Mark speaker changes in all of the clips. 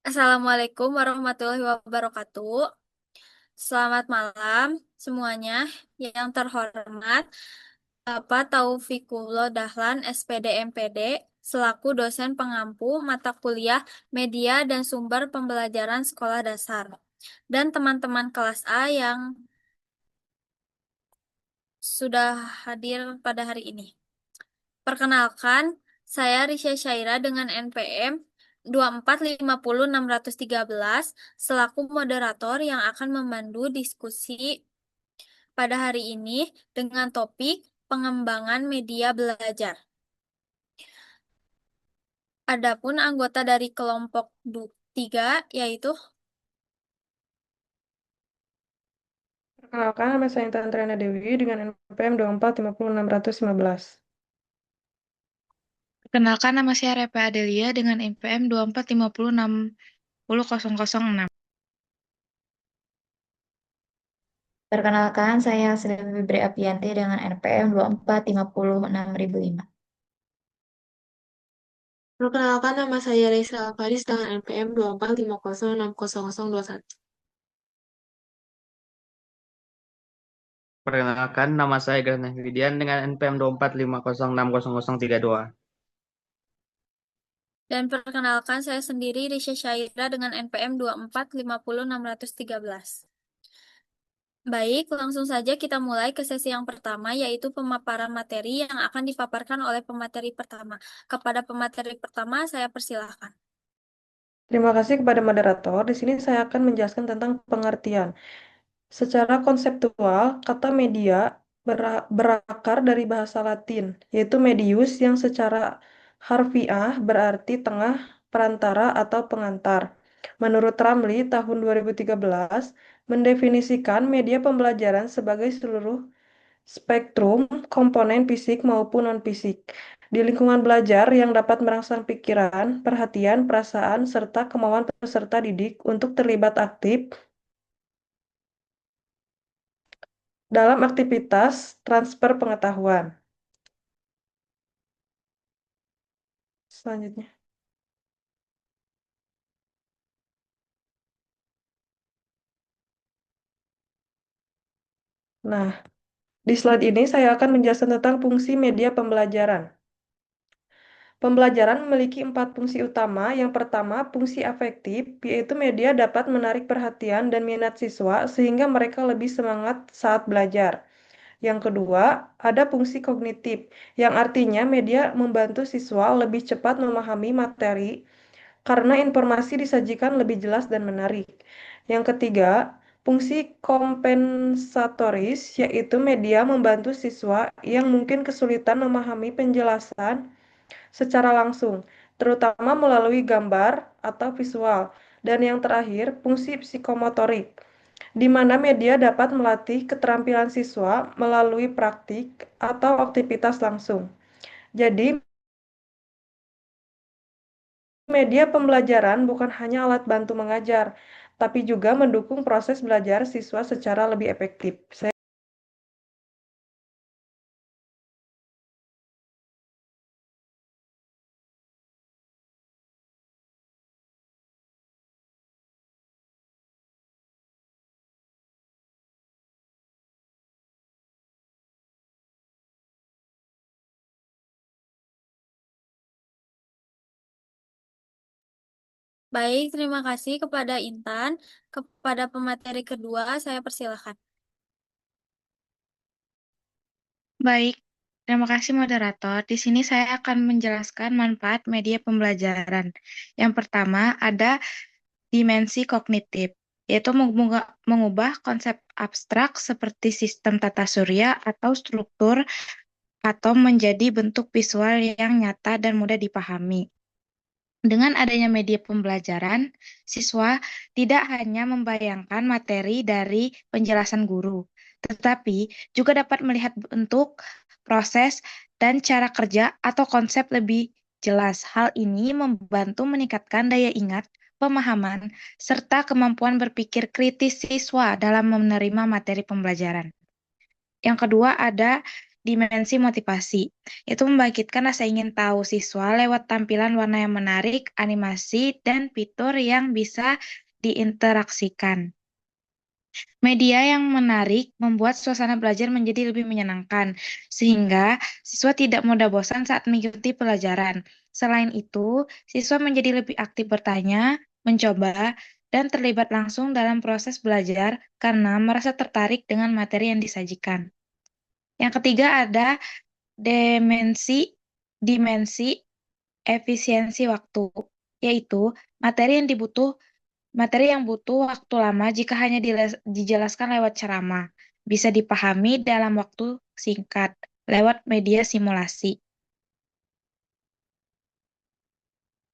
Speaker 1: Assalamualaikum warahmatullahi wabarakatuh. Selamat malam semuanya. Yang terhormat Bapak Taufikullah Dahlan, SPD MPD, selaku dosen pengampu mata kuliah Media dan Sumber Pembelajaran Sekolah Dasar. Dan teman-teman kelas A yang sudah hadir pada hari ini. Perkenalkan, saya Risha Syaira dengan NPM 2450613 selaku moderator yang akan memandu diskusi pada hari ini dengan topik pengembangan media belajar. Adapun anggota dari kelompok 3 yaitu
Speaker 2: Perkenalkan, nama saya Intan Triana Dewi dengan NPM 2450615.
Speaker 3: Perkenalkan, nama saya Repa Adelia dengan NPM 24506006.
Speaker 4: Perkenalkan, saya Sri Fibri Apianti dengan NPM 2450605.
Speaker 5: Perkenalkan, nama saya Reisa Alfaris dengan NPM 24506021.
Speaker 6: Perkenalkan, nama saya Gana Widian dengan NPM 2450600032.
Speaker 1: dan perkenalkan saya sendiri Risha Syaira dengan NPM 2450613. Baik, langsung saja kita mulai ke sesi yang pertama, yaitu pemaparan materi yang akan dipaparkan oleh pemateri pertama. Kepada pemateri pertama, saya persilahkan.
Speaker 2: Terima kasih kepada moderator. Di sini saya akan menjelaskan tentang pengertian. Secara konseptual, kata media berakar dari bahasa Latin, yaitu medius yang secara harfiah berarti tengah, perantara, atau pengantar. Menurut Ramli, tahun 2013, mendefinisikan media pembelajaran sebagai seluruh spektrum komponen fisik maupun non-fisik di lingkungan belajar yang dapat merangsang pikiran, perhatian, perasaan, serta kemauan peserta didik untuk terlibat aktif dalam aktivitas transfer pengetahuan. Selanjutnya. Nah, di slide ini saya akan menjelaskan tentang fungsi media pembelajaran. Pembelajaran memiliki 4 fungsi utama. Yang pertama, fungsi afektif, yaitu media dapat menarik perhatian dan minat siswa sehingga mereka lebih semangat saat belajar. Yang kedua, ada fungsi kognitif, yang artinya media membantu siswa lebih cepat memahami materi karena informasi disajikan lebih jelas dan menarik. Yang ketiga, fungsi kompensatoris, yaitu media membantu siswa yang mungkin kesulitan memahami penjelasan secara langsung, terutama melalui gambar atau visual. Dan yang terakhir, fungsi psikomotorik, di mana media dapat melatih keterampilan siswa melalui praktik atau aktivitas langsung. Jadi, media pembelajaran bukan hanya alat bantu mengajar, tapi juga mendukung proses belajar siswa secara lebih efektif.
Speaker 1: Baik, terima kasih kepada Intan. Kepada pemateri kedua, saya persilahkan.
Speaker 3: Baik, terima kasih moderator. Di sini saya akan menjelaskan manfaat media pembelajaran. Yang pertama, ada dimensi kognitif, yaitu mengubah konsep abstrak seperti sistem tata surya atau struktur atau menjadi bentuk visual yang nyata dan mudah dipahami. Dengan adanya media pembelajaran, siswa tidak hanya membayangkan materi dari penjelasan guru, tetapi juga dapat melihat bentuk, proses, dan cara kerja atau konsep lebih jelas. Hal ini membantu meningkatkan daya ingat, pemahaman, serta kemampuan berpikir kritis siswa dalam menerima materi pembelajaran. Yang kedua ada dimensi motivasi, yaitu membangkitkan rasa ingin tahu siswa lewat tampilan warna yang menarik, animasi, dan fitur yang bisa diinteraksikan. Media yang menarik membuat suasana belajar menjadi lebih menyenangkan, sehingga siswa tidak mudah bosan saat mengikuti pelajaran. Selain itu, siswa menjadi lebih aktif bertanya, mencoba, dan terlibat langsung dalam proses belajar karena merasa tertarik dengan materi yang disajikan. Yang ketiga ada dimensi efisiensi waktu, yaitu materi yang butuh waktu lama jika hanya dijelaskan lewat ceramah, bisa dipahami dalam waktu singkat lewat media simulasi.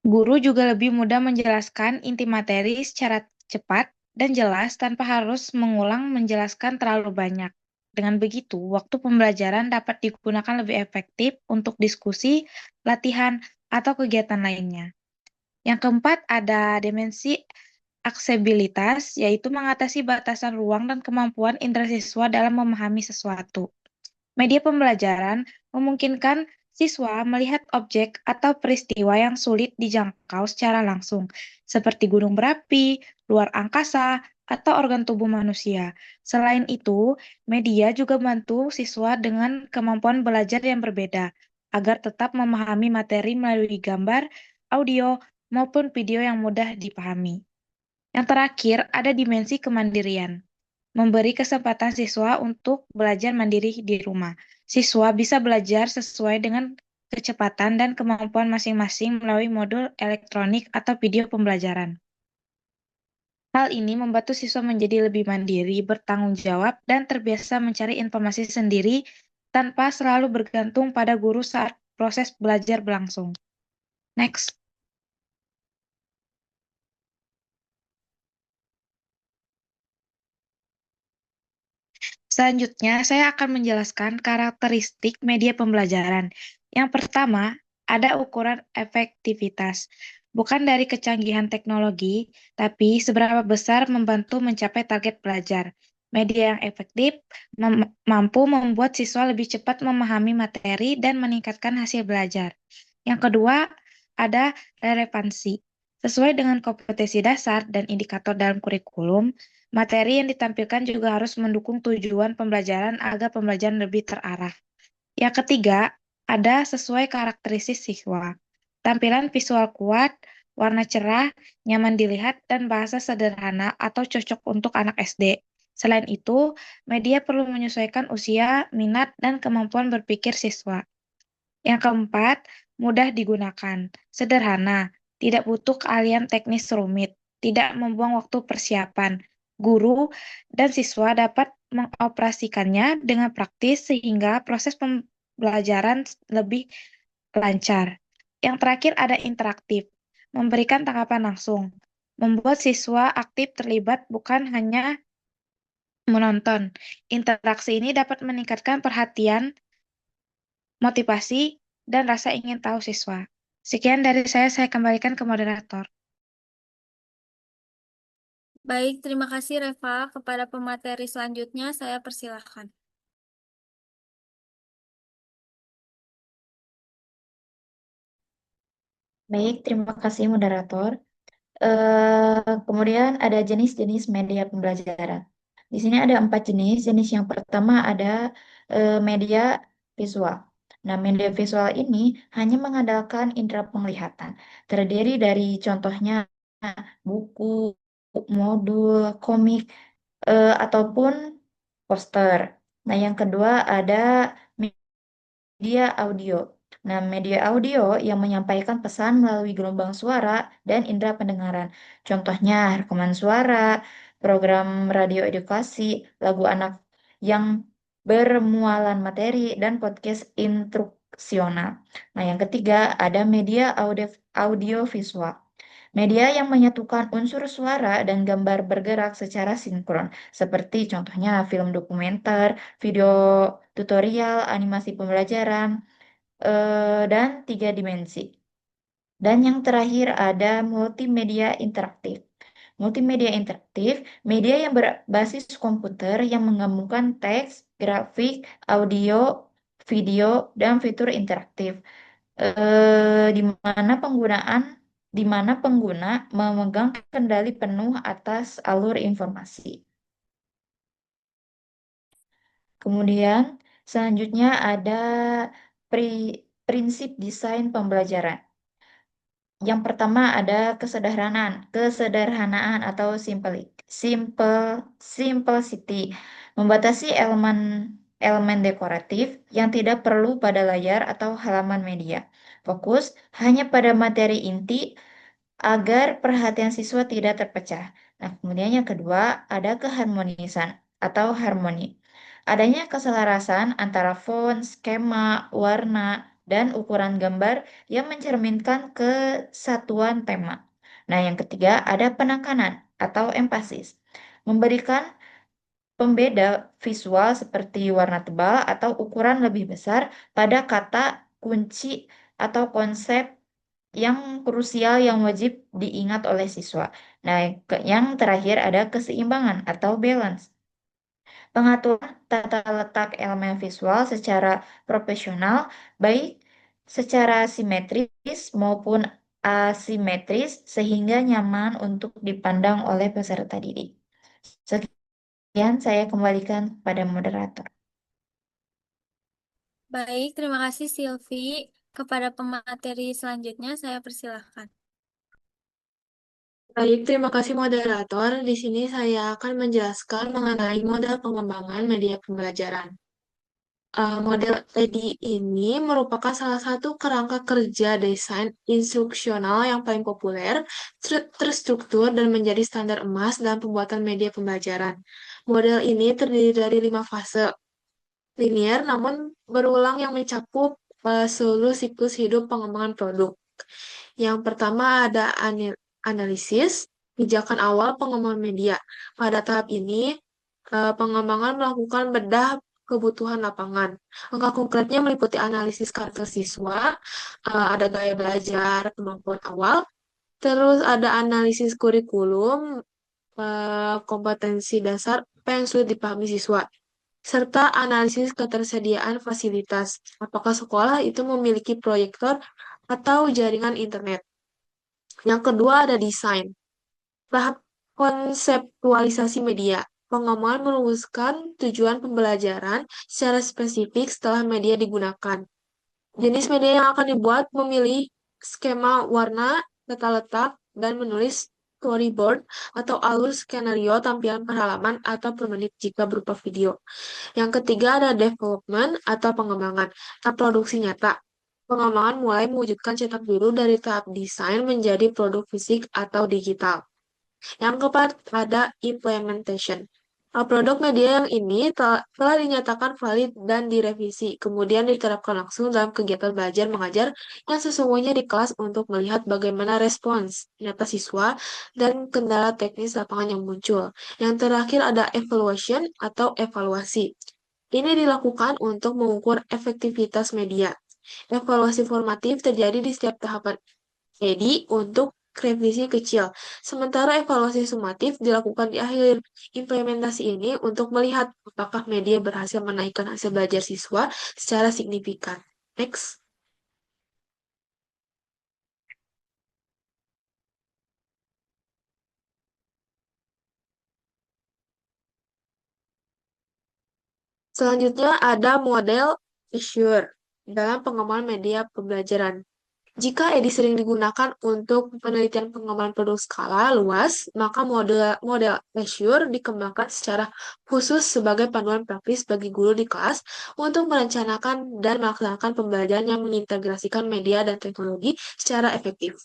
Speaker 3: Guru juga lebih mudah menjelaskan inti materi secara cepat dan jelas tanpa harus mengulang menjelaskan terlalu banyak. Dengan begitu, waktu pembelajaran dapat digunakan lebih efektif untuk diskusi, latihan, atau kegiatan lainnya. Yang keempat ada dimensi aksesibilitas, yaitu mengatasi batasan ruang dan kemampuan indera siswa dalam memahami sesuatu. Media pembelajaran memungkinkan siswa melihat objek atau peristiwa yang sulit dijangkau secara langsung, seperti gunung berapi, luar angkasa, atau organ tubuh manusia. Selain itu, media juga membantu siswa dengan kemampuan belajar yang berbeda, agar tetap memahami materi melalui gambar, audio, maupun video yang mudah dipahami. Yang terakhir, ada dimensi kemandirian, memberi kesempatan siswa untuk belajar mandiri di rumah. Siswa bisa belajar sesuai dengan kecepatan dan kemampuan masing-masing melalui modul elektronik atau video pembelajaran. Hal ini membantu siswa menjadi lebih mandiri, bertanggung jawab, dan terbiasa mencari informasi sendiri tanpa selalu bergantung pada guru saat proses belajar berlangsung. Next. Selanjutnya, saya akan menjelaskan karakteristik media pembelajaran. Yang pertama, ada ukuran efektivitas. Bukan dari kecanggihan teknologi, tapi seberapa besar membantu mencapai target belajar. Media yang efektif mampu membuat siswa lebih cepat memahami materi dan meningkatkan hasil belajar. Yang kedua, ada relevansi. Sesuai dengan kompetensi dasar dan indikator dalam kurikulum, materi yang ditampilkan juga harus mendukung tujuan pembelajaran agar pembelajaran lebih terarah. Yang ketiga, ada sesuai karakteristik siswa. Tampilan visual kuat, warna cerah, nyaman dilihat, dan bahasa sederhana atau cocok untuk anak SD. Selain itu, media perlu menyesuaikan usia, minat, dan kemampuan berpikir siswa. Yang keempat, mudah digunakan. Sederhana, tidak butuh keahlian teknis rumit, tidak membuang waktu persiapan. Guru dan siswa dapat mengoperasikannya dengan praktis sehingga proses pembelajaran lebih lancar. Yang terakhir ada interaktif, memberikan tanggapan langsung, membuat siswa aktif terlibat bukan hanya menonton. Interaksi ini dapat meningkatkan perhatian, motivasi, dan rasa ingin tahu siswa. Sekian dari saya kembalikan ke moderator.
Speaker 1: Baik, terima kasih Reva. Kepada pemateri selanjutnya, saya persilahkan.
Speaker 4: Baik, terima kasih moderator. Kemudian ada jenis-jenis media pembelajaran. Di sini ada 4 jenis. Jenis yang pertama ada media visual. Nah, media visual ini hanya mengandalkan indera penglihatan. Terdiri dari contohnya buku, modul, komik, ataupun poster. Nah, yang kedua ada media audio. Nah, media audio yang menyampaikan pesan melalui gelombang suara dan indera pendengaran. Contohnya rekaman suara, program radio edukasi, lagu anak yang bermualan materi, dan podcast instruksional. Nah, yang ketiga ada media audio visual. Media yang menyatukan unsur suara dan gambar bergerak secara sinkron, seperti contohnya film dokumenter, video tutorial, animasi pembelajaran, dan 3 dimensi. Dan yang terakhir ada multimedia interaktif. Multimedia interaktif, media yang berbasis komputer yang menggabungkan teks, grafik, audio, video, dan fitur interaktif. Di mana pengguna memegang kendali penuh atas alur informasi. Kemudian selanjutnya ada prinsip desain pembelajaran. Yang pertama ada kesederhanaan atau simplicity, membatasi elemen dekoratif yang tidak perlu pada layar atau halaman media. Fokus hanya pada materi inti agar perhatian siswa tidak terpecah. Nah, kemudian yang kedua ada keharmonisan atau harmoni. Adanya keselarasan antara font, skema, warna, dan ukuran gambar yang mencerminkan kesatuan tema. Nah, yang ketiga ada penekanan atau empasis. Memberikan pembeda visual seperti warna tebal atau ukuran lebih besar pada kata kunci atau konsep yang krusial yang wajib diingat oleh siswa. Nah, yang terakhir ada keseimbangan atau balance. Pengaturan tata letak elemen visual secara profesional, baik secara simetris maupun asimetris, sehingga nyaman untuk dipandang oleh peserta didik. Sekian saya kembalikan kepada moderator.
Speaker 1: Baik, terima kasih Silvi. Kepada pemateri selanjutnya, saya persilahkan.
Speaker 5: Baik, terima kasih moderator. Di sini saya akan menjelaskan mengenai model pengembangan media pembelajaran. Model TEDI ini merupakan salah satu kerangka kerja desain instruksional yang paling populer, terstruktur, dan menjadi standar emas dalam pembuatan media pembelajaran. Model ini terdiri dari 5 fase linear namun berulang yang mencakup seluruh siklus hidup pengembangan produk. Yang pertama ada analisis, pijakan awal pengembangan media. Pada tahap ini, pengembangan melakukan bedah kebutuhan lapangan. Angka konkretnya meliputi analisis karakter siswa, ada gaya belajar, kemampuan awal, terus ada analisis kurikulum, kompetensi dasar, apa yang sulit dipahami siswa, serta analisis ketersediaan fasilitas. Apakah sekolah itu memiliki proyektor atau jaringan internet? Yang kedua ada desain. Tahap konseptualisasi media. Pengembangan merumuskan tujuan pembelajaran secara spesifik setelah media digunakan. Jenis media yang akan dibuat, memilih skema warna, tata letak, dan menulis storyboard atau alur skenario tampilan per halaman atau per menit jika berupa video. Yang ketiga ada development atau pengembangan. Tahap produksi nyata. Pengembangan mulai mewujudkan cetak biru dari tahap desain menjadi produk fisik atau digital. Yang keempat ada implementation. Produk media yang ini telah dinyatakan valid dan direvisi, kemudian diterapkan langsung dalam kegiatan belajar mengajar yang sesungguhnya di kelas untuk melihat bagaimana respons nyata siswa dan kendala teknis lapangan yang muncul. Yang terakhir ada evaluation atau evaluasi. Ini dilakukan untuk mengukur efektivitas media. Evaluasi formatif terjadi di setiap tahapan jadi untuk revisi kecil. Sementara evaluasi sumatif dilakukan di akhir implementasi ini untuk melihat apakah media berhasil menaikkan hasil belajar siswa secara signifikan. Next. Selanjutnya ada model Azure dalam pengembangan media pembelajaran. Jika EDI sering digunakan untuk penelitian pengembangan produk skala luas, maka model Azure dikembangkan secara khusus sebagai panduan praktis bagi guru di kelas untuk merencanakan dan melaksanakan pembelajaran yang mengintegrasikan media dan teknologi secara efektif.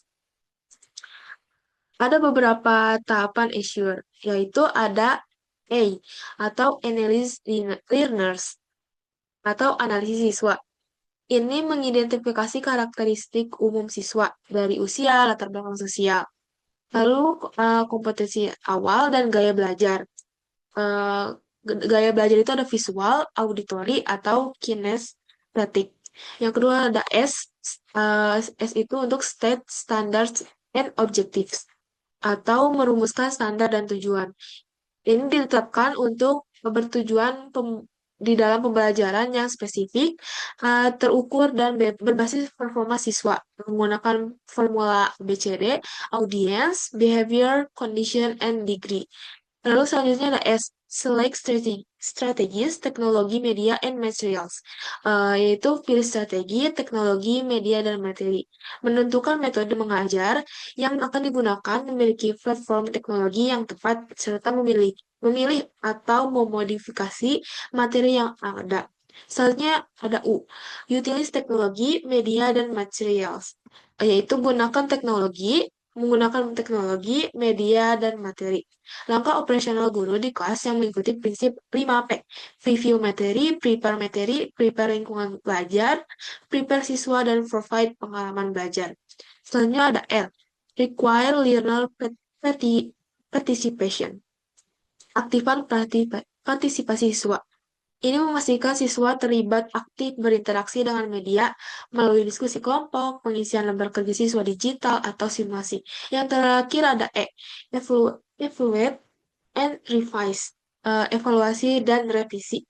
Speaker 5: Ada beberapa tahapan Azure, yaitu ada A, atau Analyze Learners, atau analisis siswa. Ini mengidentifikasi karakteristik umum siswa dari usia, latar belakang sosial. Lalu kompetensi awal dan gaya belajar. Eh, Gaya belajar itu ada visual, auditory, atau kinestetik. Yang kedua ada S. S itu untuk state, standards, and objectives. Atau merumuskan standar dan tujuan. Ini ditetapkan untuk bertujuan di dalam pembelajaran yang spesifik, terukur, dan berbasis performa siswa menggunakan formula ABCD, audience, behavior, condition, and degree. Lalu selanjutnya ada S, select strategies, teknologi, media, and materials. Yaitu pilih strategi, teknologi, media, dan materi. Menentukan metode mengajar yang akan digunakan, memiliki platform teknologi yang tepat, serta memilih atau memodifikasi materi yang ada. Selanjutnya ada U, utilize teknologi, media, dan materials. Yaitu menggunakan teknologi, media, dan materi. Langkah operasional guru di kelas yang mengikuti prinsip 5P. Review materi, prepare lingkungan belajar, prepare siswa, dan provide pengalaman belajar. Selanjutnya ada L. Require learner participation. Aktifkan partisipasi siswa. Ini memastikan siswa terlibat aktif berinteraksi dengan media melalui diskusi kelompok, pengisian lembar kerja siswa digital, atau simulasi. Yang terakhir ada E, evaluate and revise, evaluasi dan revisi.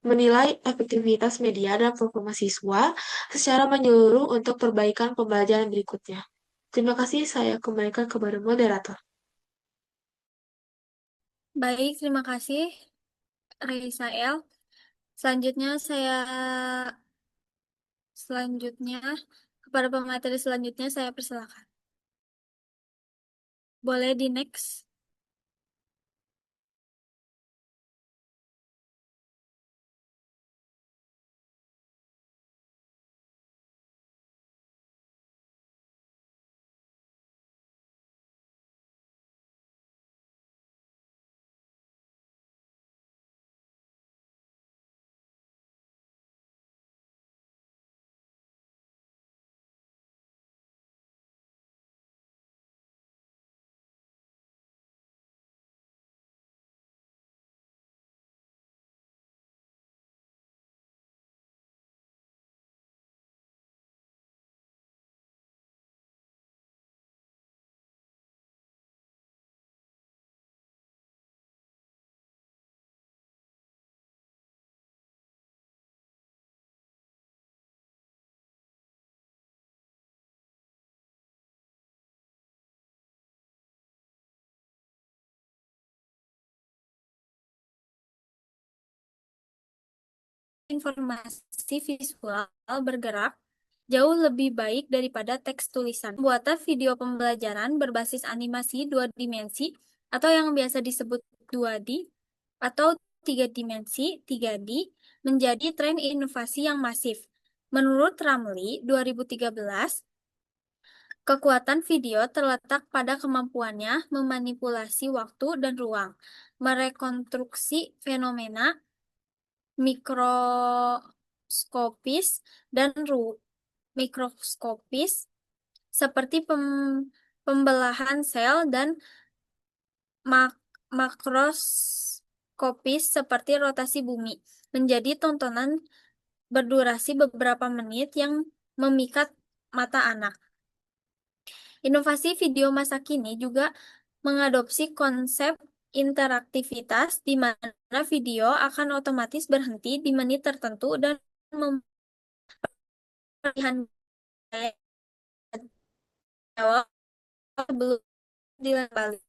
Speaker 5: Menilai efektivitas media dan performa siswa secara menyeluruh untuk perbaikan pembelajaran berikutnya. Terima kasih, saya kembalikan kepada moderator.
Speaker 1: Baik, terima kasih Raisael. Selanjutnya kepada pemateri selanjutnya saya persilakan. Boleh di next. Informasi visual bergerak jauh lebih baik daripada teks tulisan. Pembuatan video pembelajaran berbasis animasi 2 dimensi atau yang biasa disebut 2D atau 3 dimensi 3D menjadi tren inovasi yang masif. Menurut Ramli 2013, kekuatan video terletak pada kemampuannya memanipulasi waktu dan ruang, merekonstruksi fenomena mikroskopis dan mikroskopis seperti pembelahan sel dan makroskopis seperti rotasi bumi menjadi tontonan berdurasi beberapa menit yang memikat mata anak. Inovasi video masa kini juga mengadopsi konsep interaktivitas di mana video akan otomatis berhenti di menit tertentu dan pilihan jawab sebelum dilempari.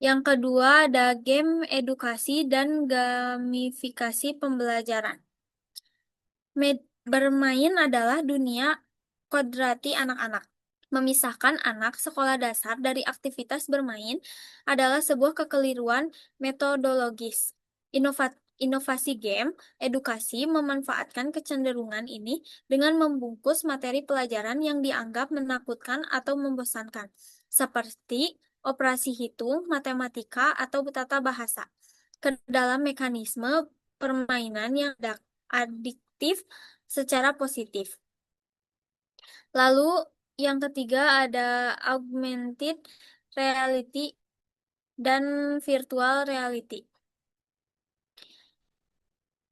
Speaker 1: Yang kedua ada game edukasi dan gamifikasi pembelajaran. Bermain adalah dunia kodrati anak-anak. Memisahkan anak sekolah dasar dari aktivitas bermain adalah sebuah kekeliruan metodologis. Inovasi game edukasi memanfaatkan kecenderungan ini dengan membungkus materi pelajaran yang dianggap menakutkan atau membosankan, seperti operasi hitung, matematika, atau tata bahasa, ke dalam mekanisme permainan yang adiktif secara positif. Lalu yang ketiga ada augmented reality dan virtual reality.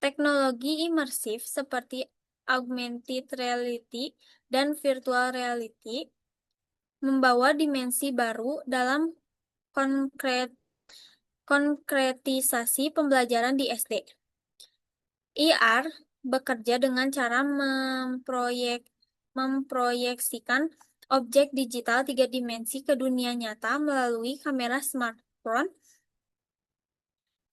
Speaker 1: Teknologi imersif seperti augmented reality dan virtual reality membawa dimensi baru dalam konkretisasi pembelajaran di SD. IR bekerja dengan cara memproyeksikan objek digital 3 dimensi ke dunia nyata melalui kamera smartphone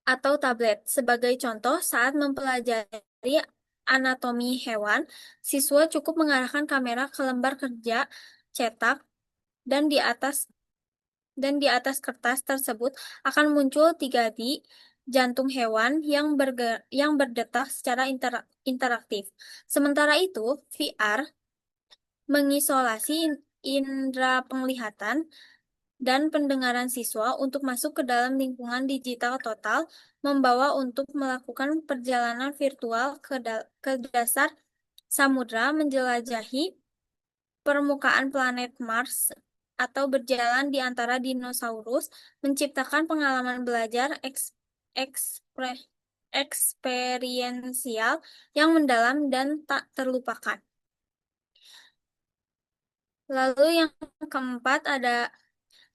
Speaker 1: atau tablet. Sebagai contoh, saat mempelajari anatomi hewan, siswa cukup mengarahkan kamera ke lembar kerja cetak dan di atas kertas tersebut akan muncul 3D jantung hewan yang berdetak secara interaktif. Sementara itu, VR mengisolasi indera penglihatan dan pendengaran siswa untuk masuk ke dalam lingkungan digital total, membawa untuk melakukan perjalanan virtual ke dasar samudra, menjelajahi permukaan planet Mars, atau berjalan di antara dinosaurus, menciptakan pengalaman belajar eksperiensial yang mendalam dan tak terlupakan. Lalu yang keempat ada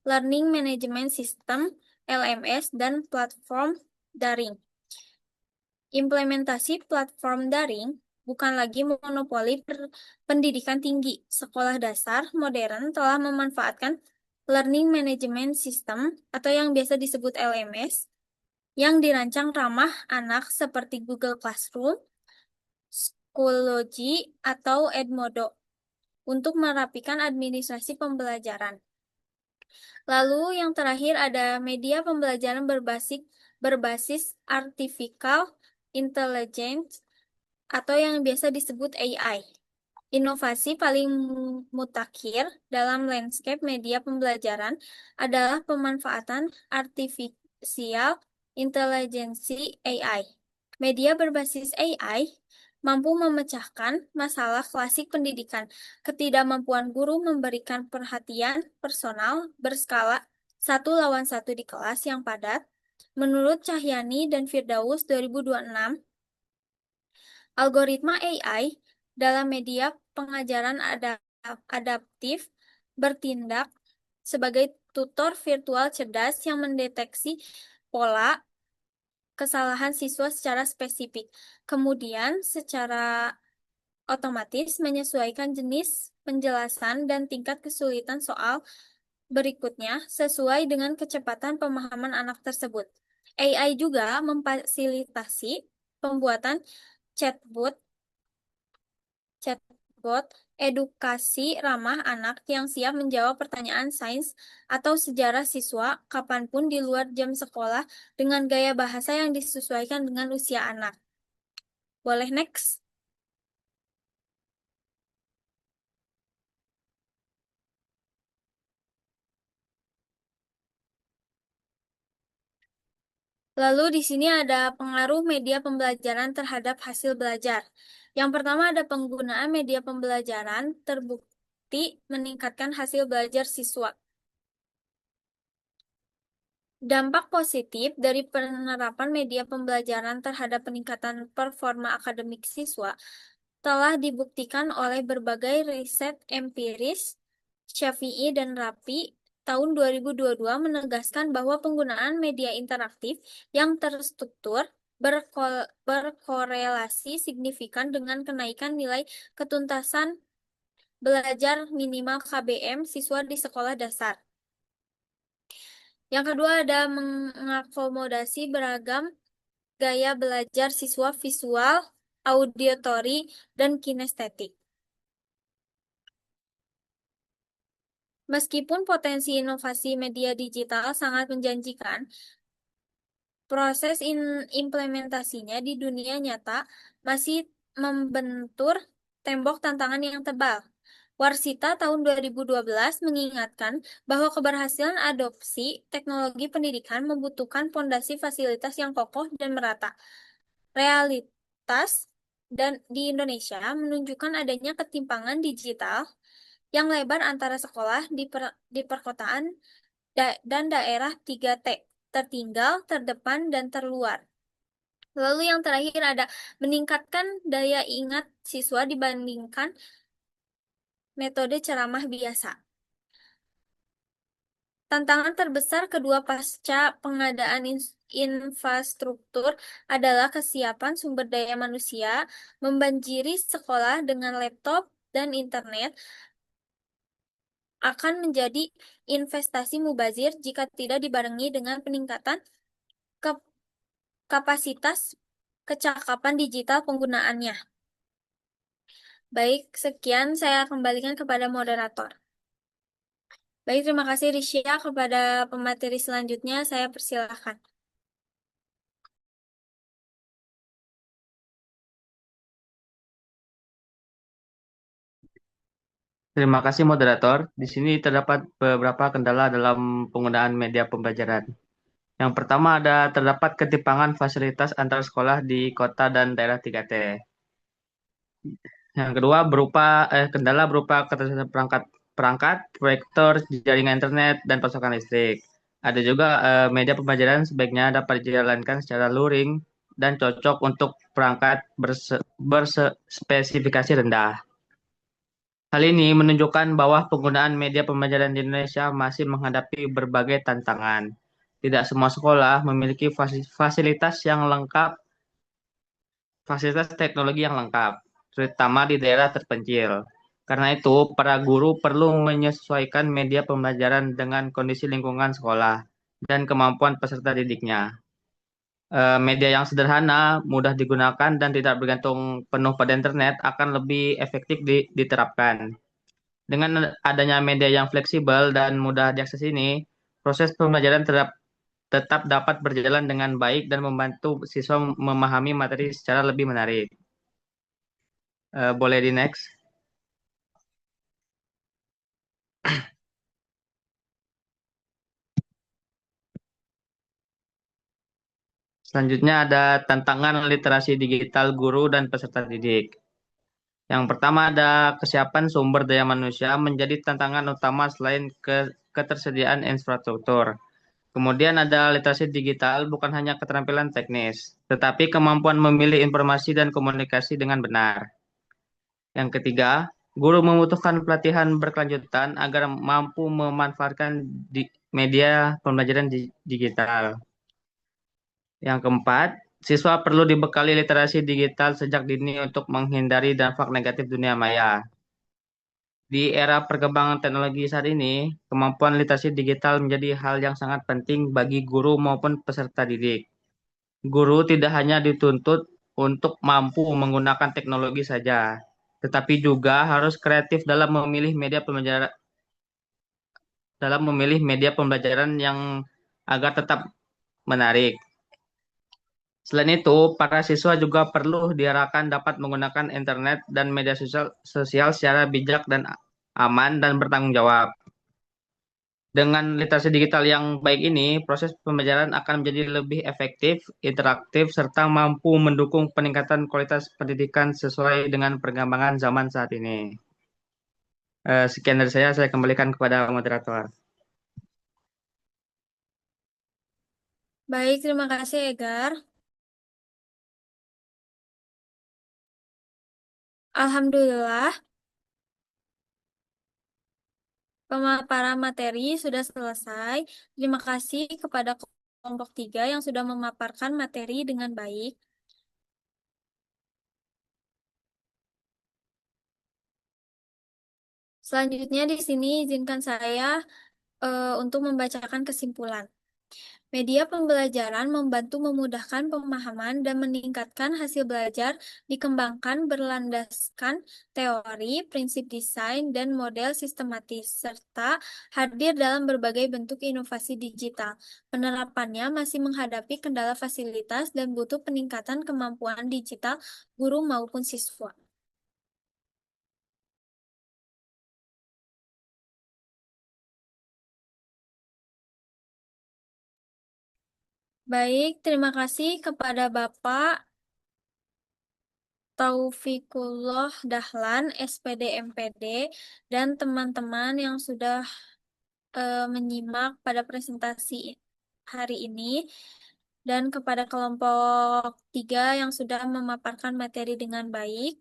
Speaker 1: Learning Management System, LMS, dan platform daring. Implementasi platform daring bukan lagi monopoli pendidikan tinggi. Sekolah dasar modern telah memanfaatkan Learning Management System atau yang biasa disebut LMS yang dirancang ramah anak seperti Google Classroom, Schoology, atau Edmodo untuk merapikan administrasi pembelajaran. Lalu yang terakhir ada media pembelajaran berbasis artificial intelligence atau yang biasa disebut AI. Inovasi paling mutakhir dalam landscape media pembelajaran adalah pemanfaatan artificial intelligence AI. Media berbasis AI mampu memecahkan masalah klasik pendidikan, ketidakmampuan guru memberikan perhatian personal berskala 1-1 di kelas yang padat. Menurut Cahyani dan Firdaus 2026, algoritma AI dalam media pengajaran adaptif bertindak sebagai tutor virtual cerdas yang mendeteksi pola kesalahan siswa secara spesifik. Kemudian, secara otomatis menyesuaikan jenis penjelasan dan tingkat kesulitan soal berikutnya sesuai dengan kecepatan pemahaman anak tersebut. AI juga memfasilitasi pembuatan chatbot edukasi ramah anak yang siap menjawab pertanyaan sains atau sejarah siswa kapanpun di luar jam sekolah dengan gaya bahasa yang disesuaikan dengan usia anak. Boleh next? Lalu di sini ada pengaruh media pembelajaran terhadap hasil belajar. Yang pertama ada penggunaan media pembelajaran terbukti meningkatkan hasil belajar siswa. Dampak positif dari penerapan media pembelajaran terhadap peningkatan performa akademik siswa telah dibuktikan oleh berbagai riset empiris. Syafi'i dan Rapi tahun 2022 menegaskan bahwa penggunaan media interaktif yang terstruktur berkorelasi signifikan dengan kenaikan nilai ketuntasan belajar minimal KBM siswa di sekolah dasar. Yang kedua ada mengakomodasi beragam gaya belajar siswa visual, auditory, dan kinestetik. Meskipun potensi inovasi media digital sangat menjanjikan, proses implementasinya di dunia nyata masih membentur tembok tantangan yang tebal. Warsita tahun 2012 mengingatkan bahwa keberhasilan adopsi teknologi pendidikan membutuhkan fondasi fasilitas yang kokoh dan merata. Realitas di Indonesia menunjukkan adanya ketimpangan digital yang lebar antara sekolah di perkotaan dan daerah 3T, tertinggal, terdepan, dan terluar. Lalu yang terakhir ada meningkatkan daya ingat siswa dibandingkan metode ceramah biasa. Tantangan terbesar kedua pasca pengadaan infrastruktur adalah kesiapan sumber daya manusia, membanjiri sekolah dengan laptop dan internet akan menjadi investasi mubazir jika tidak dibarengi dengan peningkatan ke- kapasitas kecakapan digital penggunaannya. Baik, sekian saya kembalikan kepada moderator. Baik, terima kasih Risya. Kepada pemateri selanjutnya, saya persilahkan.
Speaker 6: Terima kasih moderator. Di sini terdapat beberapa kendala dalam penggunaan media pembelajaran. Yang pertama terdapat ketimpangan fasilitas antar sekolah di kota dan daerah 3T. Yang kedua kendala berupa ketersediaan perangkat, proyektor, jaringan internet, dan pasokan listrik. Ada juga media pembelajaran sebaiknya dapat dijalankan secara luring dan cocok untuk perangkat berspesifikasi rendah. Hal ini menunjukkan bahwa penggunaan media pembelajaran di Indonesia masih menghadapi berbagai tantangan. Tidak semua sekolah memiliki fasilitas teknologi yang lengkap, terutama di daerah terpencil. Karena itu, para guru perlu menyesuaikan media pembelajaran dengan kondisi lingkungan sekolah dan kemampuan peserta didiknya. Media yang sederhana, mudah digunakan, dan tidak bergantung penuh pada internet akan lebih efektif diterapkan. Dengan adanya media yang fleksibel dan mudah diakses ini, proses pembelajaran tetap dapat berjalan dengan baik dan membantu siswa memahami materi secara lebih menarik. Boleh di next. Selanjutnya ada tantangan literasi digital guru dan peserta didik. Yang pertama ada kesiapan sumber daya manusia menjadi tantangan utama selain ketersediaan infrastruktur. Kemudian ada literasi digital bukan hanya keterampilan teknis, tetapi kemampuan memilih informasi dan komunikasi dengan benar. Yang ketiga, guru membutuhkan pelatihan berkelanjutan agar mampu memanfaatkan media pembelajaran digital. Yang keempat, siswa perlu dibekali literasi digital sejak dini untuk menghindari dampak negatif dunia maya. Di era perkembangan teknologi saat ini, kemampuan literasi digital menjadi hal yang sangat penting bagi guru maupun peserta didik. Guru tidak hanya dituntut untuk mampu menggunakan teknologi saja, tetapi juga harus kreatif dalam memilih media pembelajaran yang agar tetap menarik. Selain itu, para siswa juga perlu diarahkan dapat menggunakan internet dan media sosial secara bijak dan aman dan bertanggung jawab. Dengan literasi digital yang baik ini, proses pembelajaran akan menjadi lebih efektif, interaktif, serta mampu mendukung peningkatan kualitas pendidikan sesuai dengan perkembangan zaman saat ini. Sekian dari saya kembalikan kepada moderator.
Speaker 1: Baik, terima kasih Egar. Alhamdulillah, pemaparan materi sudah selesai. Terima kasih kepada kelompok 3 yang sudah memaparkan materi dengan baik. Selanjutnya di sini izinkan saya untuk membacakan kesimpulan. Media pembelajaran membantu memudahkan pemahaman dan meningkatkan hasil belajar dikembangkan berlandaskan teori, prinsip desain, dan model sistematis, serta hadir dalam berbagai bentuk inovasi digital. Penerapannya masih menghadapi kendala fasilitas dan butuh peningkatan kemampuan digital guru maupun siswa. Baik, terima kasih kepada Bapak Taufikullah Dahlan, SPD MPD, dan teman-teman yang sudah menyimak pada presentasi hari ini, dan kepada kelompok 3 yang sudah memaparkan materi dengan baik.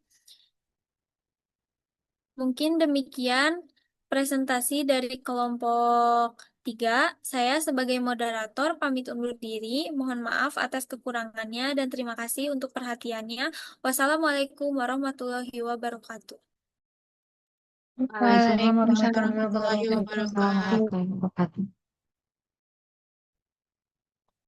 Speaker 1: Mungkin demikian presentasi dari kelompok 3. Saya sebagai moderator pamit undur diri. Mohon maaf atas kekurangannya dan terima kasih untuk perhatiannya. Wassalamualaikum warahmatullahi wabarakatuh.
Speaker 5: Waalaikumsalam
Speaker 3: Waalaikumsalam
Speaker 5: warahmatullahi
Speaker 3: warahmatullahi
Speaker 5: wabarakatuh.
Speaker 3: wabarakatuh.
Speaker 4: Wabarakatuh.